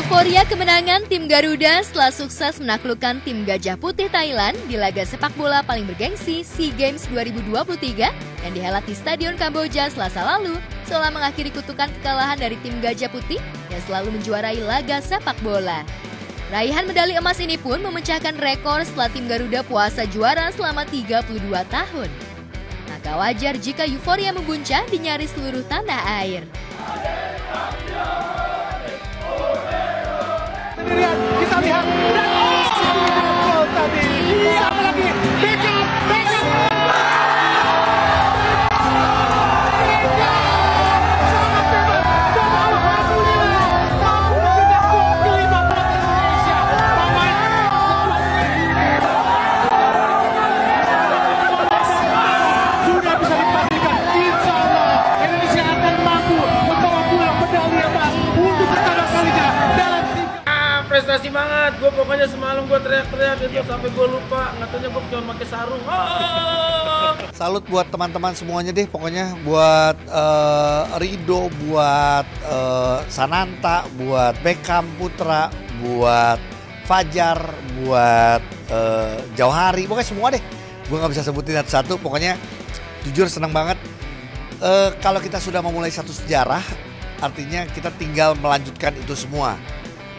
Euforia kemenangan tim Garuda setelah sukses menaklukkan tim Gajah Putih Thailand di laga sepak bola paling bergengsi SEA Games 2023 yang dihelat di Stadion Kamboja Selasa lalu seolah mengakhiri kutukan kekalahan dari tim Gajah Putih yang selalu menjuarai laga sepak bola. Raihan medali emas ini pun memecahkan rekor setelah tim Garuda puasa juara selama 32 tahun. Maka wajar jika euforia membuncah di nyaris seluruh tanah air. Kita lihat dan gol tadi. Iya lagi. Beckham. Sudah bisa dipastikan, insya Allah Indonesia akan mampu membawa pulang medali emas untuk pertama kalinya dalam prestasi banget, gue pokoknya semalam gue teriak-teriak itu sampai gue lupa, ngatanya gue cuma pakai sarung. Salut buat teman-teman semuanya deh, pokoknya buat Rido, buat Sananta, buat Beckham Putra, buat Fajar, buat Jauhari, pokoknya semua deh. Gue nggak bisa sebutin satu-satu, pokoknya jujur senang banget. Kalau kita sudah memulai satu sejarah, artinya kita tinggal melanjutkan itu semua.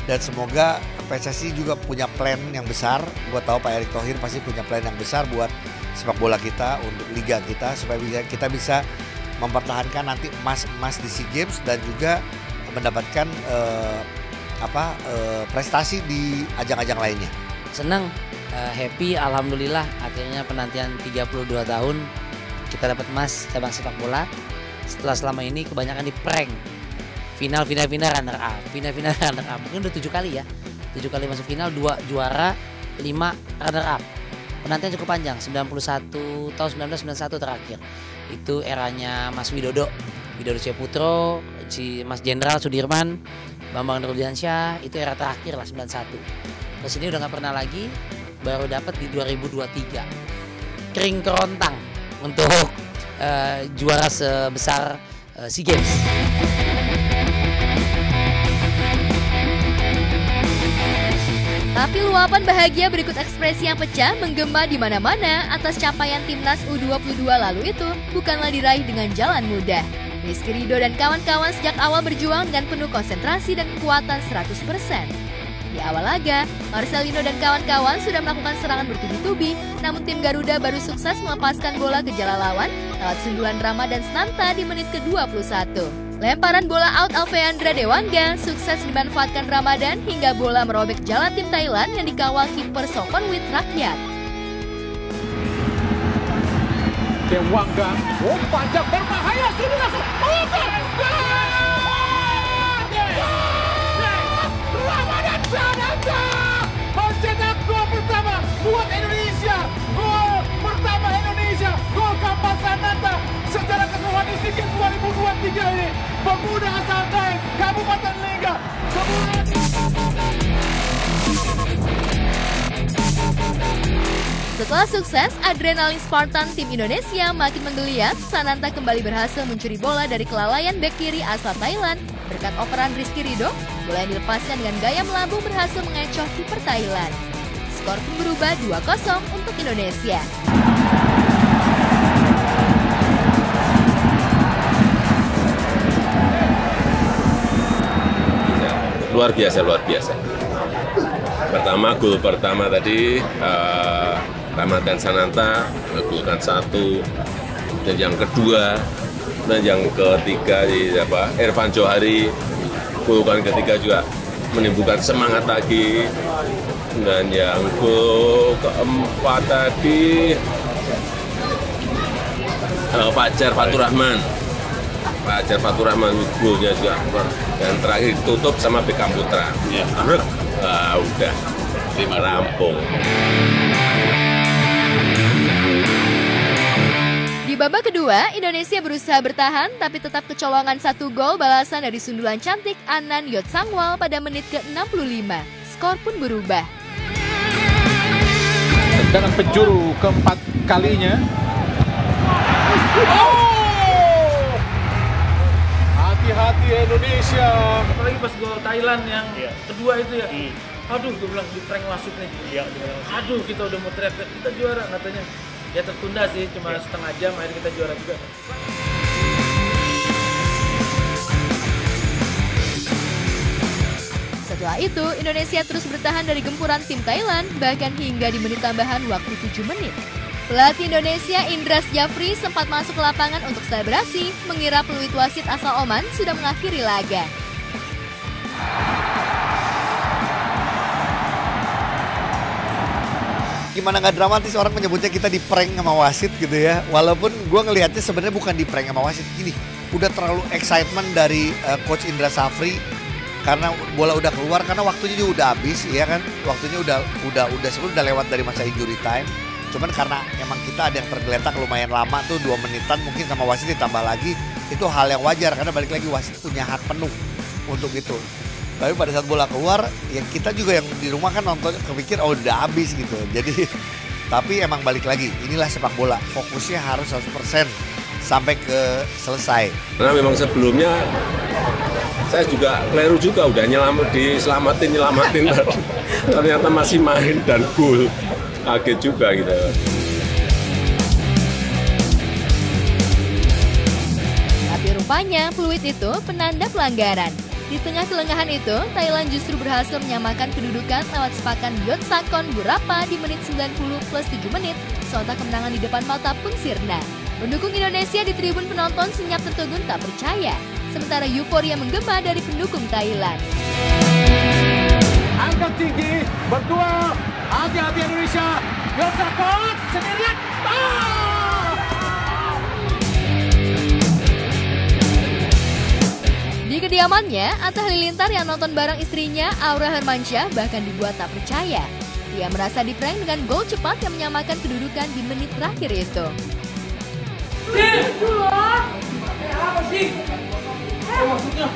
Dan semoga PSSI juga punya plan yang besar. Gue tahu Pak Erick Thohir pasti punya plan yang besar buat sepak bola kita, untuk liga kita, supaya kita bisa mempertahankan nanti emas-emas di SEA Games dan juga mendapatkan prestasi di ajang-ajang lainnya. Senang, happy, alhamdulillah akhirnya penantian 32 tahun kita dapat emas cabang sepak bola. Setelah selama ini kebanyakan di prank. Final runner up, mungkin udah 7 kali ya, 7 kali masuk final, 2 juara, 5 runner up. Penantian cukup panjang, 91 tahun 1991 terakhir. Itu eranya Mas Widodo Ceputro, Mas Jenderal Sudirman, Bambang Nurdiansyah, itu era terakhir lah 91. Terus ini udah nggak pernah lagi, baru dapat di 2023. Kering kerontang untuk juara sebesar SEA Games. Tapi luapan bahagia berikut ekspresi yang pecah menggema di mana-mana atas capaian timnas U22 lalu itu bukanlah diraih dengan jalan mudah. Rizky Ridho dan kawan-kawan sejak awal berjuang dengan penuh konsentrasi dan kekuatan 100%. Di awal laga, Marcelino dan kawan-kawan sudah melakukan serangan bertubi-tubi, namun tim Garuda baru sukses melepaskan bola ke jala lawan lewat sundulan Rama dan Sananta di menit ke-21. Lemparan bola out Alfeandra Dewangga sukses dimanfaatkan Ramadan hingga bola merobek jala tim Thailand yang dikawal kiper Sokonwit Rakyat. Dewangga, panjang berbahaya, sudah langsung Ramadan Sananta mencetak gol pertama buat Indonesia. Gol pertama Indonesia, gol keempat Sananta secara keseluruhan di SEA Games 2023 ini. Pemuda asal Daeng, Kabupaten Lengga. Setelah sukses, adrenalin Spartan tim Indonesia makin menggeliat. Sananta kembali berhasil mencuri bola dari kelalaian bek kiri asal Thailand. Berkat operan Rizky Ridho, bola yang dilepaskan dengan gaya melambung berhasil mengecoh kiper Thailand. Skor pun berubah 2-0 untuk Indonesia. Luar biasa. Pertama, gol pertama tadi Ramadan Sananta menggolkan 1, dan yang kedua dan yang ketiga Irfan Jauhari golkan ketiga juga menimbulkan semangat lagi, dan yang gol keempat tadi Fajar Fatur Rahman golnya juga, dan terakhir ditutup sama Beckham Putra. Ya. Udah rampung. Di babak kedua, Indonesia berusaha bertahan tapi tetap kecolongan 1 gol balasan dari sundulan cantik Anan Yotsangwal pada menit ke-65. Skor pun berubah. Dengan penjuru keempat kalinya. Hati-hati. hati Indonesia. Apalagi pas gol Thailand yang kedua itu ya. Aduh, gue bilang di prank wasit nih. Aduh, kita udah mau teriak, kita juara katanya. Ya tertunda sih, cuma setengah jam akhirnya kita juara juga. Setelah itu, Indonesia terus bertahan dari gempuran tim Thailand, bahkan hingga di menit tambahan waktu 7 menit. Pelatih Indonesia Indra Syafri sempat masuk ke lapangan untuk selebrasi, mengira peluit wasit asal Oman sudah mengakhiri laga. Gimana nggak dramatis orang menyebutnya kita di prank sama wasit gitu ya. Walaupun gue ngelihatnya sebenarnya bukan di prank sama wasit. Gini, udah terlalu excitement dari Coach Indra Syafri karena bola udah keluar, karena waktunya juga udah habis ya kan. Waktunya sebelum udah lewat dari masa injury time. Cuman karena emang kita ada yang tergeletak lumayan lama tuh 2 menitan, mungkin sama wasit ditambah lagi, itu hal yang wajar karena balik lagi wasit punya hak penuh untuk itu. Tapi pada saat bola keluar, ya kita juga yang di rumah kan nonton kepikir oh udah habis gitu. Jadi tapi emang balik lagi, inilah sepak bola, fokusnya harus 100% sampai ke selesai. Karena memang sebelumnya saya juga keliru juga, udah diselamatin ternyata masih main dan gol. Kaget juga gitu. Tapi rupanya peluit itu penanda pelanggaran. Di tengah kelengahan itu, Thailand justru berhasil menyamakan kedudukan lewat sepakan Yonsakon Burapa di menit 90 plus 7 menit, sontak kemenangan di depan mata pun sirna. Pendukung Indonesia di tribun penonton senyap tertegun tak percaya, sementara euforia menggema dari pendukung Thailand. Angkat tinggi, berdua, hati-hati Indonesia. Yonsakon sendirian. Di kediamannya, Atta Halilintar yang nonton bareng istrinya, Aura Hermansyah, bahkan dibuat tak percaya. Dia merasa diprank dengan gol cepat yang menyamakan kedudukan di menit terakhir itu. Apa sih? Maksudnya?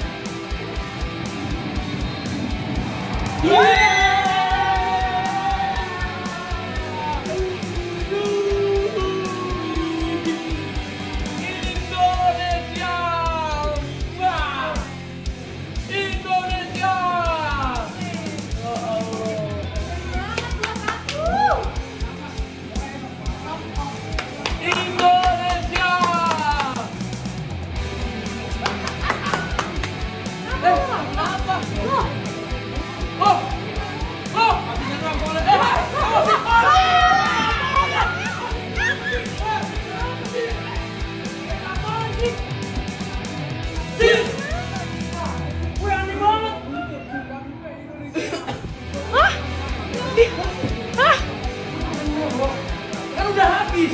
Kan udah habis.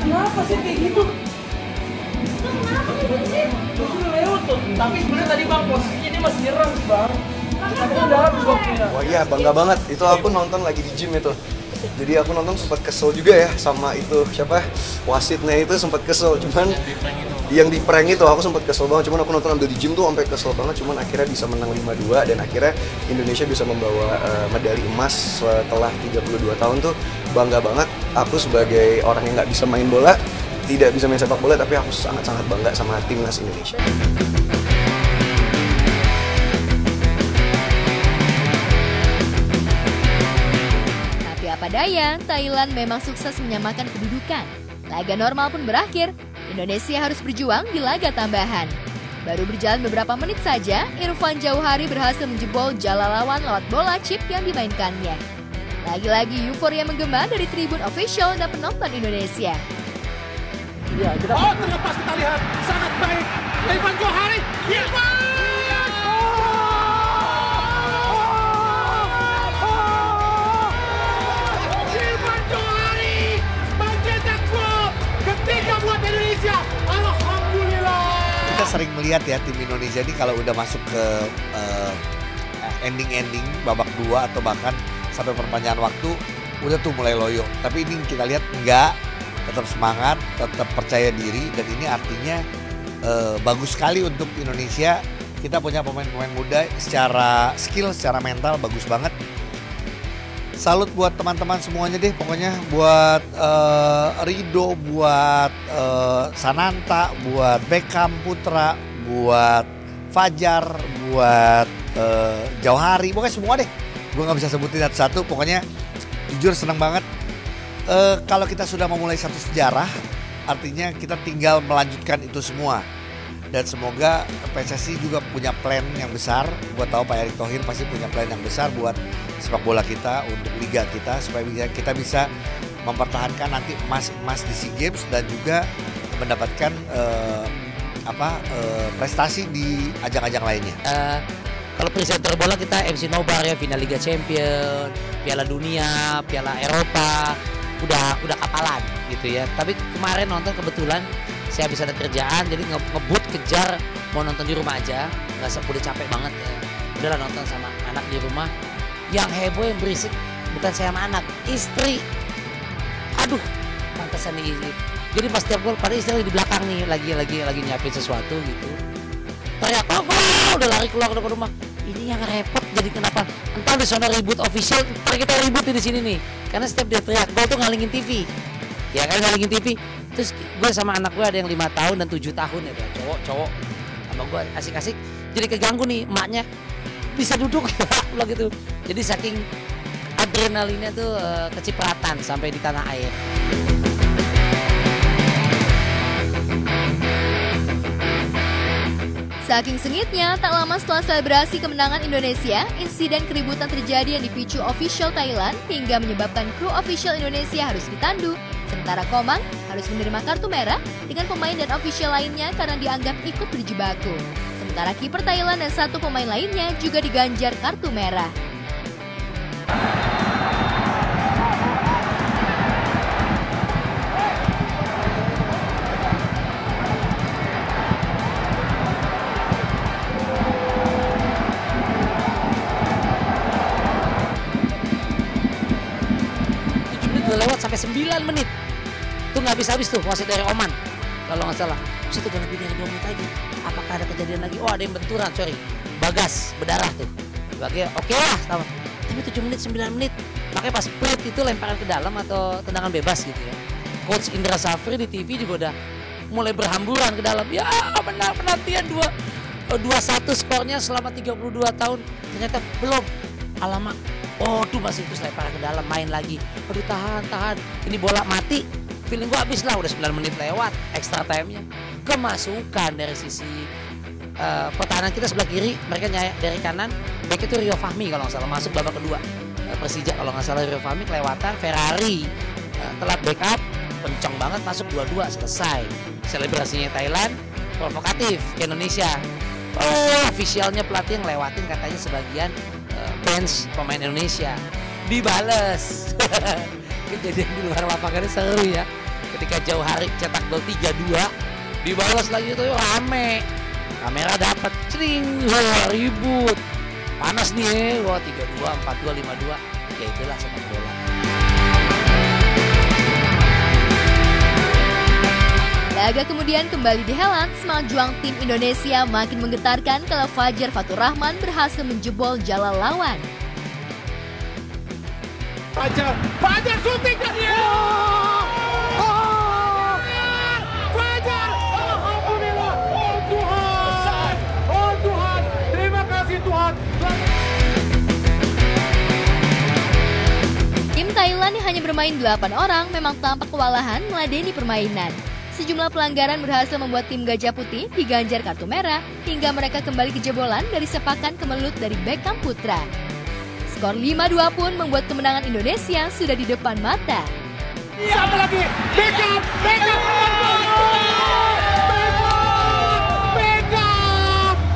Kenapa sih kayak gitu? Udah lewat tuh. Tapi sebenarnya tadi Bang posisinya dia masih nyerang sih Bang. Tapi kan udah habis waktunya. Wah iya, bangga banget. Itu aku nonton lagi di gym itu. Jadi aku nonton sempat kesel juga ya sama itu siapa wasitnya itu, sempat kesel. Cuman yang di prank itu aku sempat kesel banget. Cuman aku nonton ambil di gym tuh sampai kesel banget. Cuman akhirnya bisa menang 5-2 dan akhirnya Indonesia bisa membawa medali emas setelah 32 tahun tuh bangga banget. Aku sebagai orang yang nggak bisa main bola, tidak bisa main sepak bola, tapi aku sangat-sangat bangga sama timnas Indonesia. Apa daya, Thailand memang sukses menyamakan kedudukan. Laga normal pun berakhir, Indonesia harus berjuang di laga tambahan. Baru berjalan beberapa menit saja, Irfan Jauhari berhasil menjebol jala lawan lewat bola chip yang dimainkannya. Lagi-lagi euforia menggema dari tribun official dan penonton Indonesia. Oh, terlepas kita lihat, sangat baik. Irfan Jauhari, Irfan! Kita sering melihat ya tim Indonesia ini kalau udah masuk ke ending-ending babak 2 atau bahkan sampai perpanjangan waktu udah tuh mulai loyo. Tapi ini kita lihat enggak, tetap semangat, tetap percaya diri, dan ini artinya bagus sekali untuk Indonesia. Kita punya pemain-pemain muda secara skill, secara mental bagus banget. Salut buat teman-teman semuanya deh, pokoknya buat Rido, buat Sananta, buat Beckham Putra, buat Fajar, buat Jauhari, pokoknya semua deh. Gue nggak bisa sebutin satu-satu, pokoknya jujur senang banget. Kalau kita sudah memulai satu sejarah, artinya kita tinggal melanjutkan itu semua. Dan semoga PSSI juga punya plan yang besar. Gue tahu Pak Erick Thohir pasti punya plan yang besar buat sepak bola kita, untuk liga kita, supaya kita bisa mempertahankan nanti emas di SEA Games dan juga mendapatkan prestasi di ajang-ajang lainnya. Kalau presenter bola kita MC Nobar ya, final Liga Champion, Piala Dunia, Piala Eropa, udah kapalan gitu ya. Tapi kemarin nonton kebetulan saya habis ada kerjaan, jadi ngebut kejar mau nonton di rumah aja, udah capek banget ya. Udahlah nonton sama anak di rumah. Yang heboh, yang berisik bukan saya sama anak, istri. Aduh, pantesan nih. Jadi pas tiap gol pada istri di belakang nih lagi nyiapin sesuatu gitu. Teriak, udah lari keluar ke rumah. Ini yang repot, jadi kenapa? Entah di sana ribut official, ntar kita ribut di sini nih. Karena setiap dia teriak, gol tuh ngalingin TV. Ya kan, ngalingin TV. Terus gue sama anak gue ada yang 5 tahun dan 7 tahun ya, cowok sama gue asik-asik, jadi keganggu nih emaknya bisa duduk gitu. Jadi saking adrenalinnya tuh kecipratan sampai di tanah air. Saking sengitnya, tak lama setelah selebrasi kemenangan Indonesia, insiden keributan terjadi yang dipicu official Thailand hingga menyebabkan kru official Indonesia harus ditandu. Sementara Komang harus menerima kartu merah dengan pemain dan official lainnya karena dianggap ikut berjibaku. Sementara kiper Thailand dan satu pemain lainnya juga diganjar kartu merah. Lewat sampai 9 menit tuh nggak habis tuh wasit dari Oman kalau nggak salah. Terus itu udah lebih dari 2 menit lagi. Apakah ada kejadian lagi? Oh, ada yang benturan, Bagas berdarah tuh. Oke lah, sama. Tapi 7 menit 9 menit makanya pas split itu lemparan ke dalam atau tendangan bebas gitu ya. Coach Indra Safri di TV juga udah mulai berhamburan ke dalam. Ya benar, penantian 2-1 skornya selama 32 tahun ternyata belum. Alamak, tuh masih terus lemparan ke dalam, main lagi. Aduh, tahan. Ini bola mati. Feeling gua habis lah, udah 9 menit lewat extra time-nya. Kemasukan dari sisi pertahanan kita sebelah kiri, mereka nyayat dari kanan. Back itu Rio Fahmi kalau nggak salah, masuk babak kedua. Persija kalau nggak salah Rio Fahmi kelewatan. Ferrari telat backup, kencang banget, masuk 2-2, selesai. Selebrasinya Thailand provokatif ke Indonesia. Officialnya pelatih ngelewatin katanya sebagian fans pemain Indonesia. Dibales. Kejadian di luar lapangannya seru ya. Ketika Jauhari cetak gol 3-2, dibalas lagi tuh rame. Kamera dapat, cering, ribut. Panas nih, 3-2, 4-2, 5-2. Ya itulah sepak bola. Laga kemudian kembali dihelat, semangat juang tim Indonesia makin menggetarkan kalau Fajar Fatur Rahman berhasil menjebol jala lawan. Fajar syuting dan Fajar, alhamdulillah, oh Tuhan, terima kasih Tuhan. Tim Thailand yang hanya bermain 8 orang memang tampak kewalahan meladeni permainan. Sejumlah pelanggaran berhasil membuat tim Gajah Putih diganjar kartu merah hingga mereka kembali kejebolan dari sepakan kemelut dari Beckham Putra. Skor 5-2 pun membuat kemenangan Indonesia sudah di depan mata. Siapa lagi? Beckham!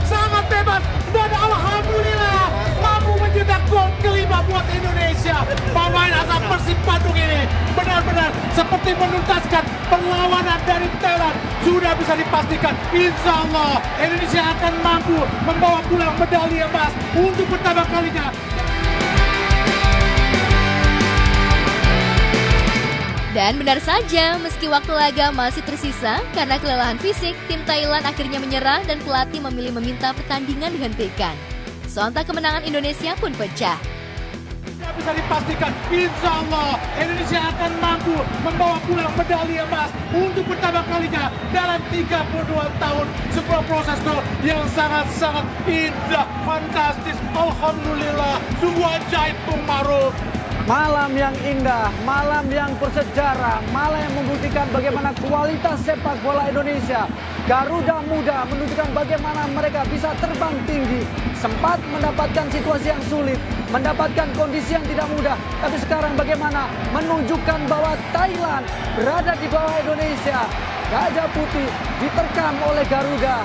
Sangat bebas dan alhamdulillah mampu mencetak gol kelima buat Indonesia. Pemain asal Persib Bandung ini benar-benar seperti menuntaskan perlawanan dari Thailand. Sudah bisa dipastikan, insya Allah Indonesia akan mampu membawa pulang medali emas untuk pertama kalinya. Dan benar saja, meski waktu laga masih tersisa karena kelelahan fisik, tim Thailand akhirnya menyerah dan pelatih memilih meminta pertandingan dihentikan. Sontak kemenangan Indonesia pun pecah. Bisa dipastikan, insya Allah Indonesia akan mampu membawa pulang medali emas untuk pertama kalinya dalam 32 tahun. Sebuah proses yang sangat-sangat indah, fantastis. Alhamdulillah, sungguh ajaib Bung Maruf. Malam yang indah, malam yang bersejarah, malam yang membuktikan bagaimana kualitas sepak bola Indonesia. Garuda Muda menunjukkan bagaimana mereka bisa terbang tinggi. Sempat mendapatkan situasi yang sulit, mendapatkan kondisi yang tidak mudah. Tapi sekarang bagaimana menunjukkan bahwa Thailand berada di bawah Indonesia. Gajah Putih diterkam oleh Garuda.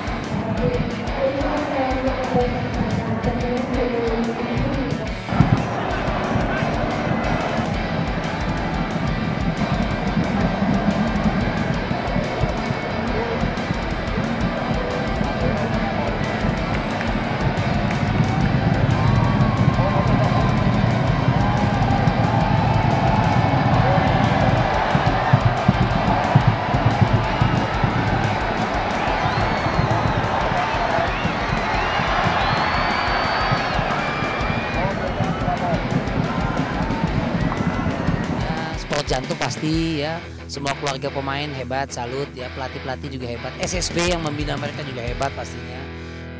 Jantung pasti ya, semua keluarga pemain hebat, salut ya, pelatih-pelatih juga hebat, SSB yang membina mereka juga hebat pastinya.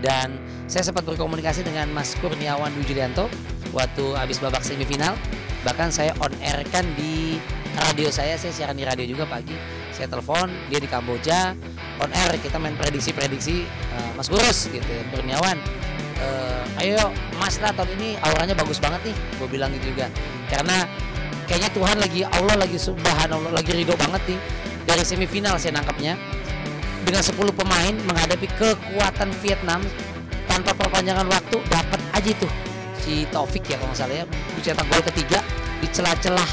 Dan saya sempat berkomunikasi dengan Mas Kurniawan Dwi Julianto waktu habis babak semifinal. Bahkan saya on air kan di radio saya siaran di radio juga pagi. Saya telepon, dia di Kamboja, on air kita main prediksi-prediksi, Mas Gurus gitu ya, Kurniawan. Ayo Mas lah tahun ini auranya bagus banget nih, gue bilang gitu juga. Karena kayaknya Tuhan lagi, Allah lagi subhanallah, lagi ridho banget nih. Dari semifinal saya nangkapnya, dengan 10 pemain menghadapi kekuatan Vietnam tanpa perpanjangan waktu, dapat aja tuh si Taufik ya kalau nggak salah ya, mencetak gol ketiga di celah-celah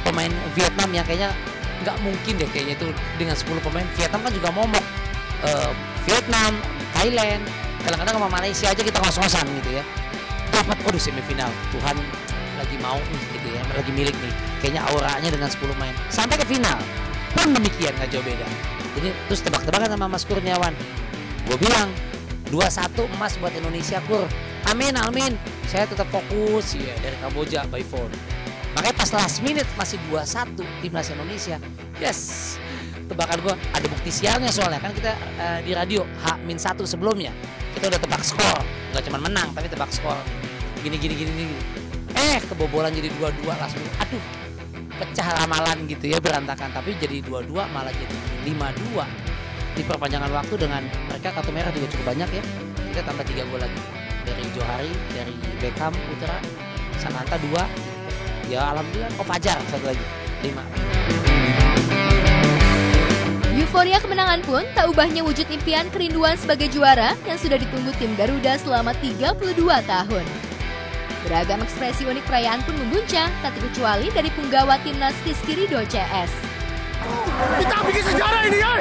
pemain Vietnam yang kayaknya nggak mungkin deh kayaknya itu dengan 10 pemain. Vietnam kan juga momok, Vietnam, Thailand, kadang-kadang sama Malaysia aja kita ngos-ngosan gitu ya. Dapat semifinal, Tuhan lagi mau nih gitu ya, lagi milik nih. Kayaknya auranya dengan 10 main sampai ke final pun demikian, nggak jauh beda. Jadi terus tebak-tebakan sama Mas Kurniawan, gue bilang 2-1 emas buat Indonesia Kur. Amin amin. Saya tetap fokus ya dari Kamboja by phone. Makanya pas last minute masih 2-1 timnas Indonesia. Yes, tebakan gue ada bukti sialnya soalnya kan kita di radio H-1 sebelumnya kita udah tebak skor, nggak cuma menang tapi tebak skor. Gini. Kebobolan jadi 2-2 last minute. Aduh, pecah ramalan gitu ya, berantakan. Tapi jadi 2-2 malah jadi 5-2 di perpanjangan waktu. Dengan mereka kartu merah juga cukup banyak ya. Kita tambah 3 gol lagi dari Johari, dari Beckham Putra, Sananta 2 ya, alhamdulillah. Fajar 1 lagi 5. Euforia kemenangan pun tak ubahnya wujud impian kerinduan sebagai juara yang sudah ditunggu tim Garuda selama 32 tahun. Beragam ekspresi unik perayaan pun mengguncang, tak terkecuali dari punggawa timnas Rizky Ridho CS. Kita bikin sejarah ini ya!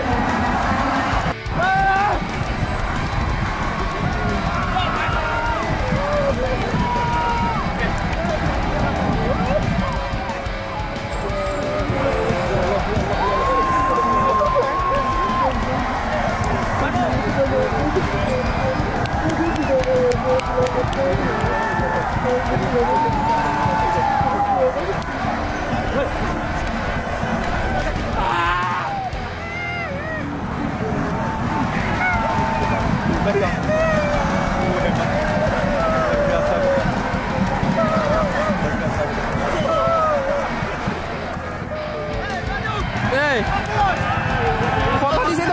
Foto di situ,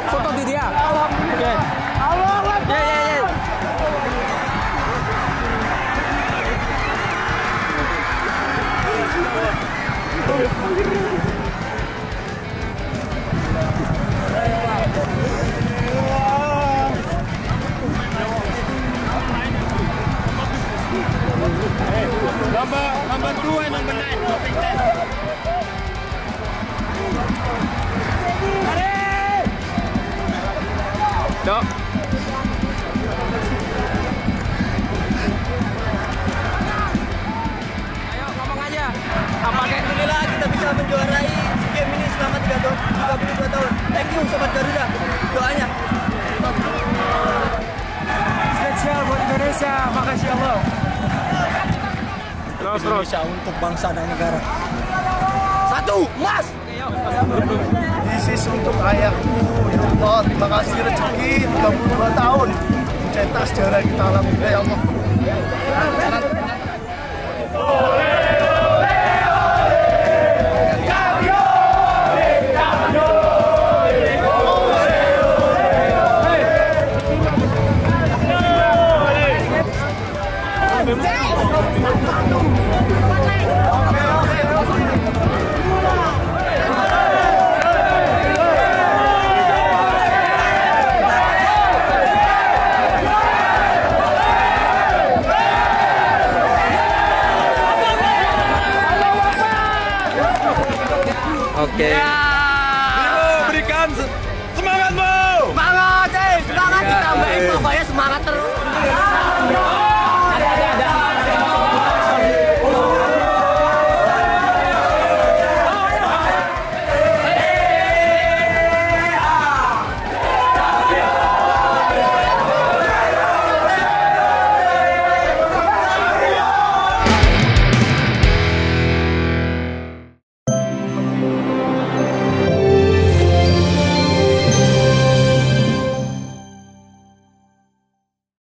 foto di dia. Oke. Number 2 and number 9. Dok. Ayo ngomong aja. Alhamdulillah kita bisa menjuarai game ini selama 32 tahun. Thank you Sobat Garuda. Doanya. Spesial buat Indonesia. Makasih Allah. Indonesia untuk bangsa dan negara. 1 emas. This is untuk ayahku, ya Allah, terima kasih rezeki 32 tahun cetak sejarah kita, alhamdulillah ya Allah.